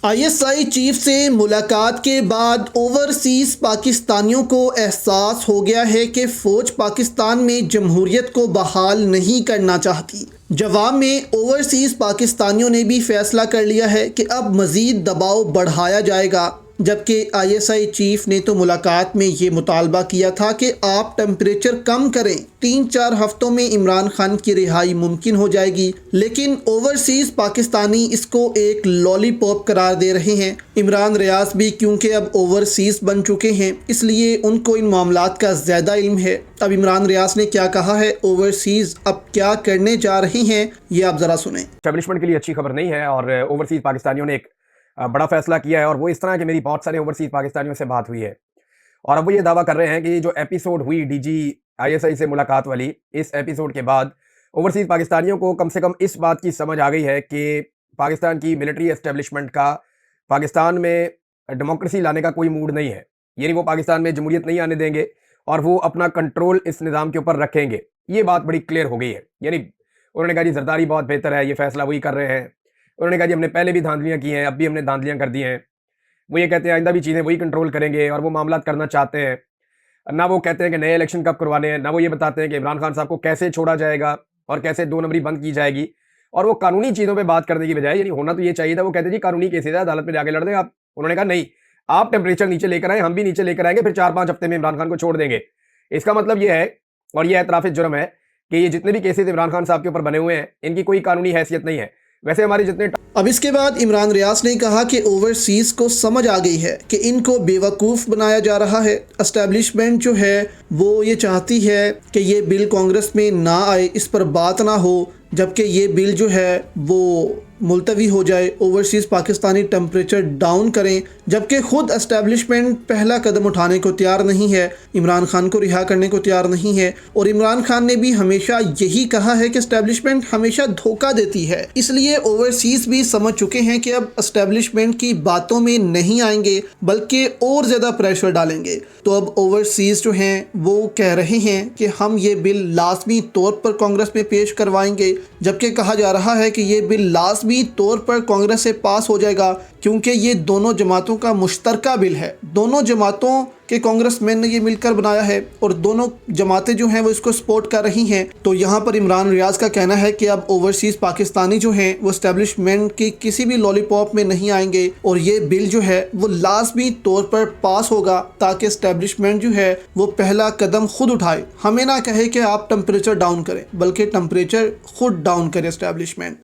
ISI chief से मुलाकात के बाद ओवरसीज़ पाकिस्तानियों को एहसास हो गया है कि फ़ौज पाकिस्तान में जमहूरियत को बहाल नहीं करना चाहती। जवाब में ओवरसीज़ पाकिस्तानियों ने भी फैसला कर लिया है कि अब मज़ीद दबाव बढ़ाया जाएगा, जबकि आईएसआई चीफ ने तो मुलाकात में ये मुतालबा किया था कि आप टेम्परेचर कम करें, 3-4 हफ्तों में इमरान खान की रिहाई मुमकिन हो जाएगी। लेकिन ओवरसीज़ पाकिस्तानी इसको एक लॉलीपॉप करार दे रहे हैं। इमरान रियाज भी क्योंकि अब ओवरसीज़ बन चुके हैं, इसलिए उनको इन मामलात का ज़्यादा इल्म है। अब इमरान रियाज ने क्या कहा है, ओवरसीज़ अब क्या करने जा रहे हैं, ये आप ज़रा सुने। एस्टैब्लिशमेंट के लिए अच्छी खबर नहीं है और ओवरसीज़ पाकिस्तानियों ने एक बड़ा फैसला किया है और वो इस तरह कि मेरी बहुत सारे ओवरसीज़ पाकिस्तानियों से बात हुई है और अब वो ये दावा कर रहे हैं कि जो एपिसोड हुई डीजी आईएसआई से मुलाकात वाली, इस एपिसोड के बाद ओवरसीज़ पाकिस्तानियों को कम से कम इस बात की समझ आ गई है कि पाकिस्तान की मिलिट्री एस्टेब्लिशमेंट का पाकिस्तान में डेमोक्रेसी लाने का कोई मूड नहीं है। यानी वो पाकिस्तान में जमहूरियत नहीं आने देंगे और वो अपना कंट्रोल इस निज़ाम के ऊपर रखेंगे। ये बात बड़ी क्लियर हो गई है। यानी उन्होंने कहा जी जरदारी बहुत बेहतर है, ये फैसला वही कर रहे हैं। उन्होंने कहा जी हमने पहले भी धांधलियाँ की हैं, अब भी हमने धांधलियाँ कर दी हैं। वो ये कहते हैं आइंदा भी चीज़ें वही कंट्रोल करेंगे और वो मामलात करना चाहते हैं। ना वो कहते हैं कि नए इलेक्शन कब करवाने हैं, ना वो ये बताते हैं कि इमरान खान साहब को कैसे छोड़ा जाएगा और कैसे 2 नंबरी बंद की जाएगी। और वो कानूनी चीज़ों पे बात करने की बजाय, यानी होना तो ये चाहिए था, वो कहते हैं जी कानूनी केसेज़ है, अदालत में जाके लड़ दें आप। उन्होंने कहा नहीं, आप टेम्परेचर नीचे लेकर आएँ, हम भी नीचे लेकर आएँगे, फिर 4-5 हफ्ते में इमरान खान को छोड़ देंगे। इसका मतलब ये है, और ये एतराफ़ जुर्म है, कि ये जितने भी केसेज़ इमरान खान साहब के ऊपर बने हुए हैं, इनकी कोई कानूनी हैसियत नहीं है। वैसे हमारे जितने अब इसके बाद इमरान रियाज ने कहा कि ओवरसीज़ को समझ आ गई है कि इनको बेवकूफ़ बनाया जा रहा है। एस्टेब्लिशमेंट जो है वो ये चाहती है कि ये बिल कांग्रेस में ना आए, इस पर बात ना हो, जबकि ये बिल जो है वो मुलतवी हो जाए, ओवरसीज़ पाकिस्तानी टेम्परेचर डाउन करें, जबकि ख़ुद एस्टेब्लिशमेंट पहला कदम उठाने को तैयार नहीं है, इमरान खान को रिहा करने को तैयार नहीं है। और इमरान खान ने भी हमेशा यही कहा है कि एस्टेब्लिशमेंट हमेशा धोखा देती है, इसलिए ओवरसीज़ भी समझ चुके हैं कि अब एस्टेब्लिशमेंट की बातों में नहीं आएंगे बल्कि और ज़्यादा प्रेशर डालेंगे। तो अब ओवरसीज़ जो हैं वो कह रहे हैं कि हम ये बिल लाजमी तौर पर कांग्रेस में पेश करवाएंगे, जबकि कहा जा रहा है कि ये बिल लाजमी तौर पर कांग्रेस से पास हो जाएगा, क्योंकि ये दोनों जमातों का मुश्तरका बिल है। दोनों जमातों के कांग्रेसमैन ने ये मिलकर बनाया है और दोनों जमातें जो हैं वो इसको सपोर्ट कर रही हैं। तो यहाँ पर इमरान रियाज का कहना है कि अब ओवरसीज़ पाकिस्तानी जो हैं वो एस्टेब्लिशमेंट की किसी भी लॉलीपॉप में नहीं आएंगे और ये बिल जो है वो लाजमी तौर पर पास होगा, ताकि एस्टेब्लिशमेंट जो है वो पहला कदम खुद उठाए। हमें ना कहे कि आप टेम्परेचर डाउन करें, बल्कि टेम्परेचर खुद डाउन करे एस्टेब्लिशमेंट।